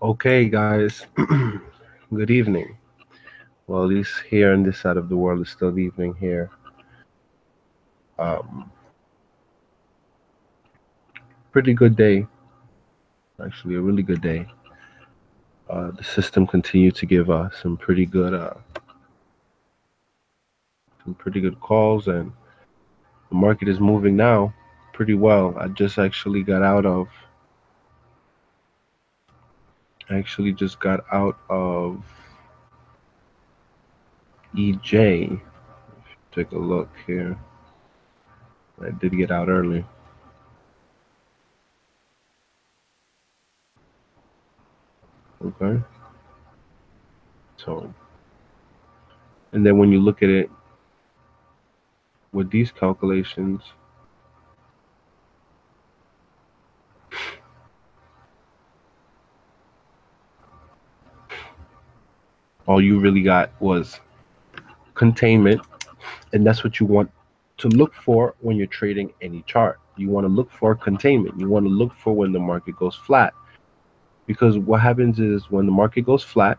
Okay, guys. Good evening. Well, at least here on this side of the world, it's still evening here. Um, Pretty good day, actually, a really good day. The system continued to give some pretty good calls, and the market is moving now pretty well. I actually just got out of EJ. Take a look here. I did get out early. Okay, so and then when you look at it with these calculations, all you really got was containment, and that's what you want to look for when you're trading any chart. You want to look for containment. You want to look for when the market goes flat, because what happens is when the market goes flat,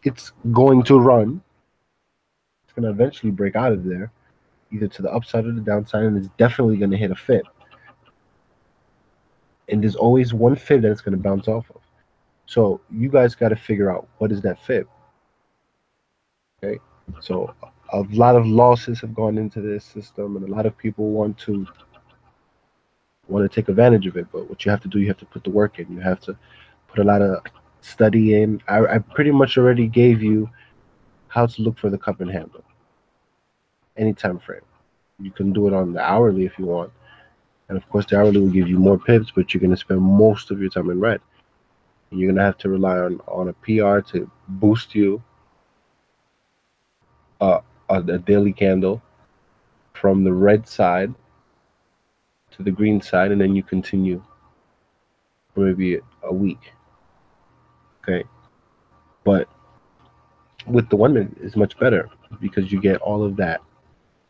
it's going to run. It's going to eventually break out of there, either to the upside or the downside, and it's definitely going to hit a fib. And there's always one fib that it's going to bounce off of. So you guys got to figure out what is that fib. Okay, so a lot of losses have gone into this system, and a lot of people want to take advantage of it. But what you have to do, you have to put the work in. You have to put a lot of study in. I pretty much already gave you how to look for the cup and handle any time frame. You can do it on the hourly if you want, and of course the hourly will give you more pips, but you're going to spend most of your time in red. And you're going to have to rely on a PR to boost you uh, a daily candle from the red side to the green side, and then you continue for maybe a week. Okay, but with the 1 minute is much better because you get all of that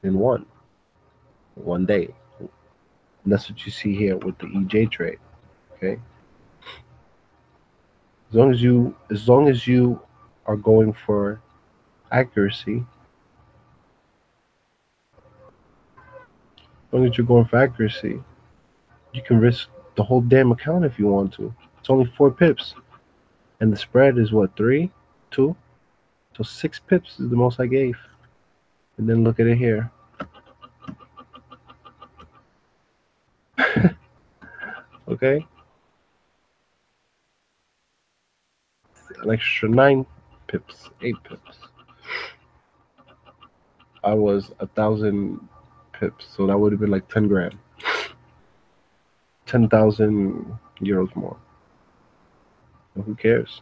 in one day. And that's what you see here with the EJ trade. Okay, as long as you are going for accuracy, as long as you're going for accuracy, you can risk the whole damn account if you want to. It's only 4 pips, and the spread is what, 2, so 6 pips is the most I gave. And then look at it here. Okay, an extra 9 pips, 8 pips. I was 1,000 pips, so that would have been like 10 grand, 10,000 euros more. Well, who cares?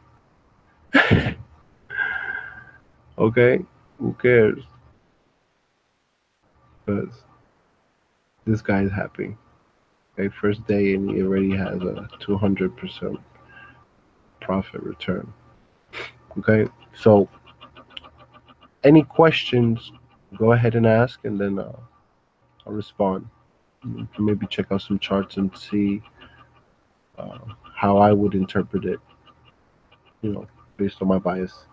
Okay, who cares? Because this guy is happy. Okay, first day and he already has a 200% profit return. Okay, so any questions, go ahead and ask, and then I'll respond. You can maybe check out some charts and see uh, how I would interpret it, you know, based on my bias.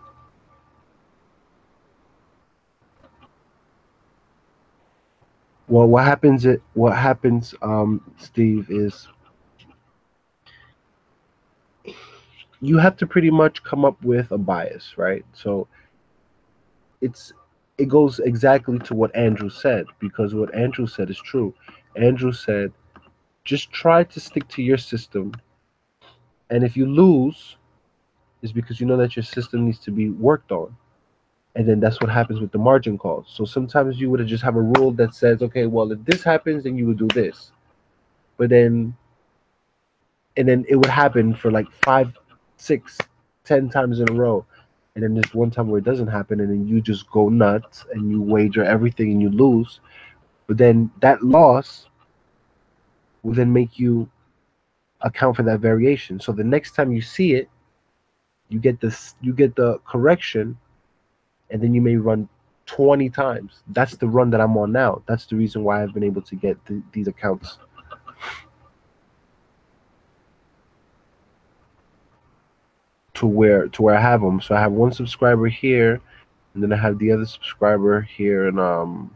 Well, what happens, Steve, is you have to pretty much come up with a bias, right? So it's it goes exactly to what Andrew said, because what Andrew said is true. Andrew said, just try to stick to your system, and if you lose, it's because you know that your system needs to be worked on. And then that's what happens with the margin calls. So sometimes you would just have a rule that says, okay, well, if this happens, then you would do this. But then and then it would happen for like 5, 6, 10 times in a row. And then there's one time where it doesn't happen, and then you just go nuts and you wager everything and you lose. But then that loss will then make you account for that variation. So the next time you see it, you get the correction, and then you may run 20 times. That's the run that I'm on now. That's the reason why I've been able to get these accounts. to where I have them. So I have one subscriber here, and then I have the other subscriber here, and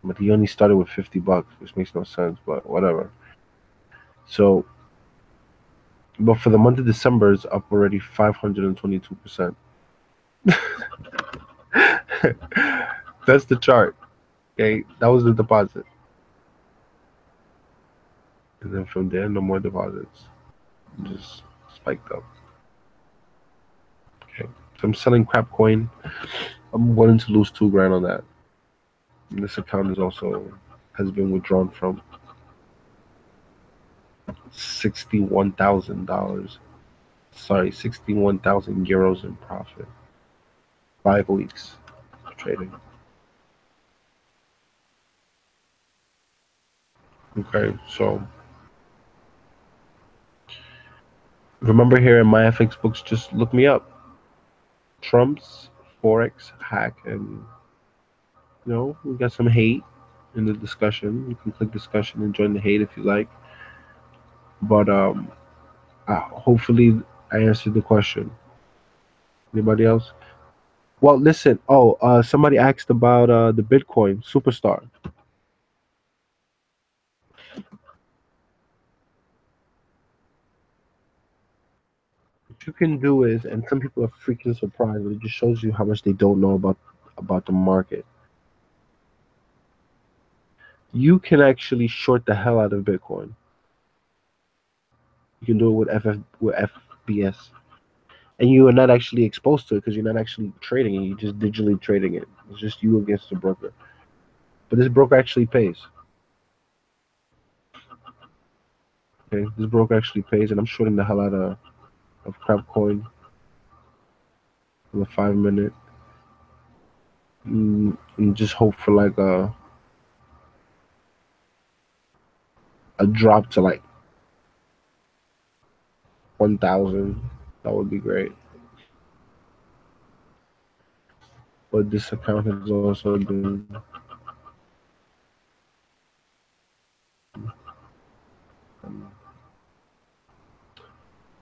but he only started with $50, which makes no sense, but whatever. So, but for the month of December, it's up already 522%. That's the chart. Okay, that was the deposit, and then from there, no more deposits. Just spiked up. Okay, so I'm selling crap coin. I'm willing to lose 2 grand on that. And this account is also has been withdrawn from $61,000. Sorry, 61,000 euros in profit. 5 weeks of trading. Okay, so remember here in my FX books, just look me up. Trump's Forex hack, and we got some hate in the discussion. You can click discussion and join the hate if you like. But hopefully I answered the question. Anybody else? Well, listen. Oh, somebody asked about the Bitcoin Superstar. What you can do is, and some people are freaking surprised, but it just shows you how much they don't know about the market. You can actually short the hell out of Bitcoin. You can do it with FBS, and you are not actually exposed to it because you're not actually trading it. You're just digitally trading it. It's just you against the broker. But this broker actually pays. Okay, this broker actually pays, and I'm shorting the hell out of crap coin in the 5 minute, and just hope for like a drop to like 1,000. That would be great. But this account has also been at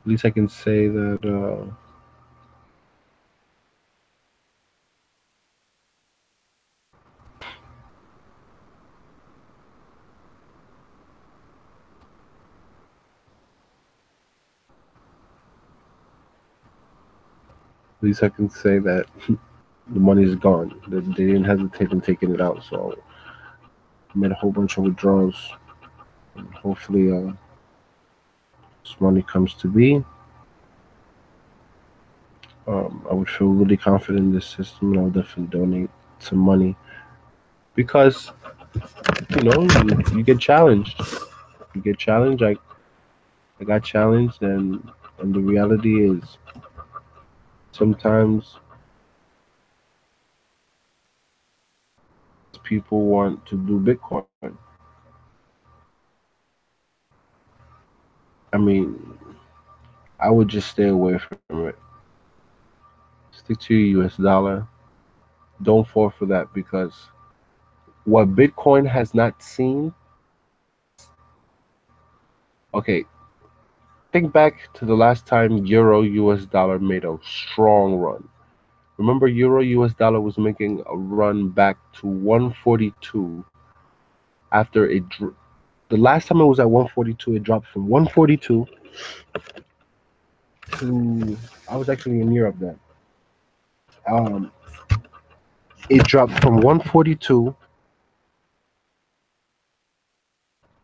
least I can say that the money is gone. They didn't hesitate in taking it out, so I made a whole bunch of withdrawals. And hopefully, this money comes to be. I would feel really confident in this system, and I'll definitely donate some money because you get challenged. You get challenged. I got challenged, and the reality is sometimes people want to do Bitcoin. I mean, I would just stay away from it. Stick to your US dollar. Don't fall for that because what Bitcoin has not seen. Okay, think back to the last time Euro US dollar made a strong run. Remember, Euro US dollar was making a run back to 142 after the last time it was at 142, it dropped from 142 to, I was actually in Europe then. Um, it dropped from 142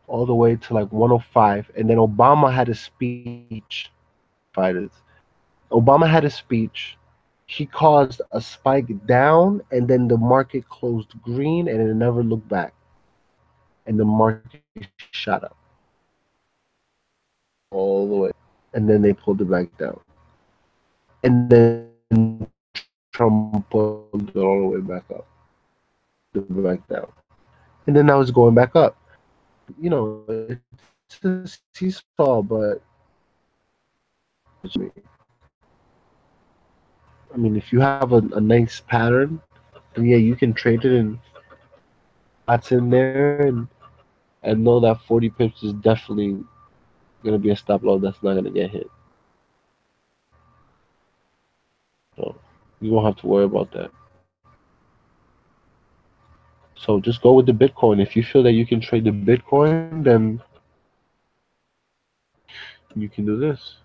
all the way to like 105, and then Obama had a speech. Fighters. Obama had a speech. He caused a spike down, and then the market closed green, and it never looked back. And the market shot up all the way, and then they pulled it back down, and then Trump pulled it all the way back up, back down, and then now it's going back up. It's a seesaw, but I mean, if you have a nice pattern, then yeah, you can trade it and lots in there, and and know that 40 pips is definitely gonna be a stop loss that's not gonna get hit. So you won't have to worry about that. So just go with the Bitcoin. If you feel that you can trade the Bitcoin, then you can do this.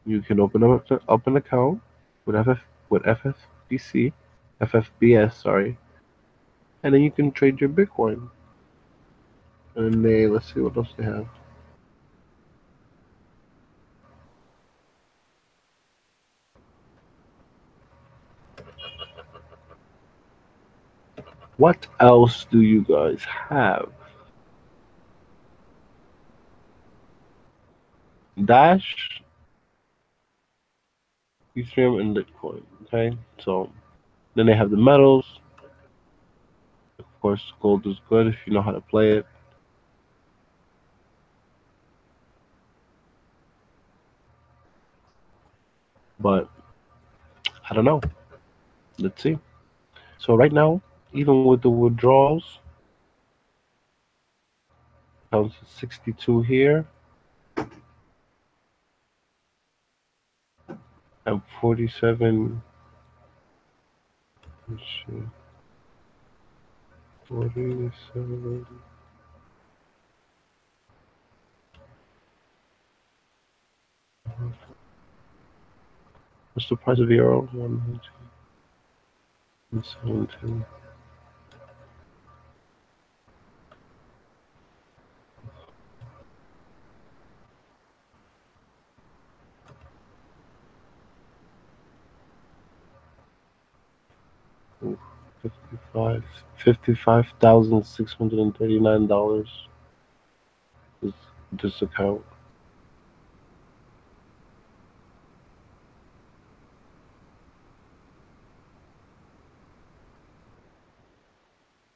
You can open up an account with FFBC, FFBS, sorry, and then you can trade your Bitcoin. And let's see what else they have. What else do you guys have? Dash, Ethereum, and Litecoin. Okay, so then they have the metals. Of course, gold is good if you know how to play it. But I don't know. Let's see. So right now, even with the withdrawals, counts 62 here and 47. Let's see, 47. What's the price of euro? 117. 55,639 is this account.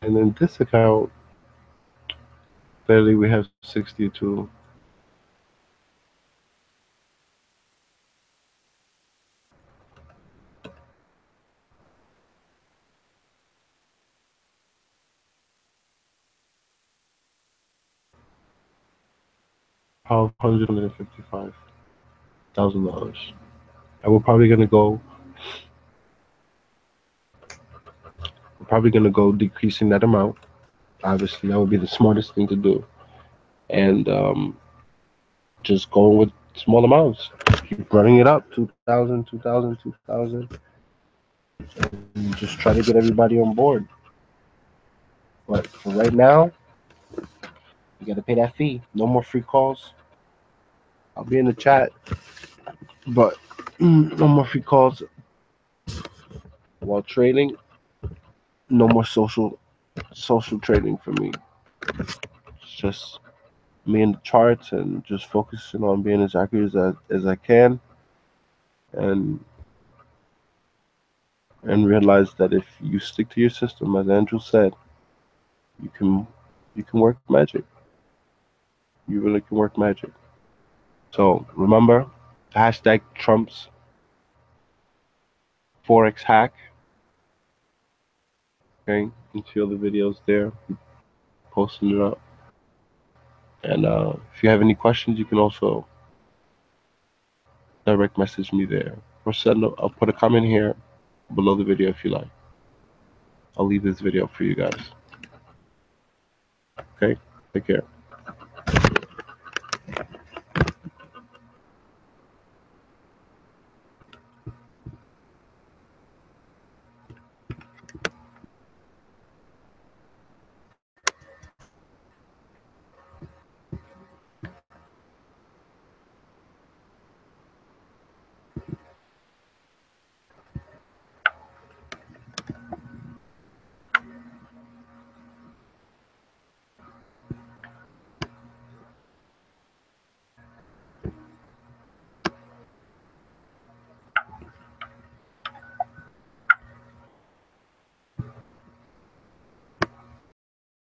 And in this account, barely we have 62. $155,000. And we're probably gonna go decreasing that amount. Obviously, that would be the smartest thing to do. And just going with small amounts. Keep running it up, 2,000, 2,000, 2,000. And just try to get everybody on board. But for right now, you gotta pay that fee. No more free calls. I'll be in the chat. But no more free calls while trading. No more social trading for me. It's just me in the charts and just focusing on being as accurate as I can, and realize that if you stick to your system, as Andrew said, you can work magic. You really can work magic. So remember, hashtag Trump's Forex hack. Okay, you can see all the videos there, posting it up. And if you have any questions, you can also direct message me there, or I'll put a comment here below the video if you like. I'll leave this video for you guys. Okay, take care.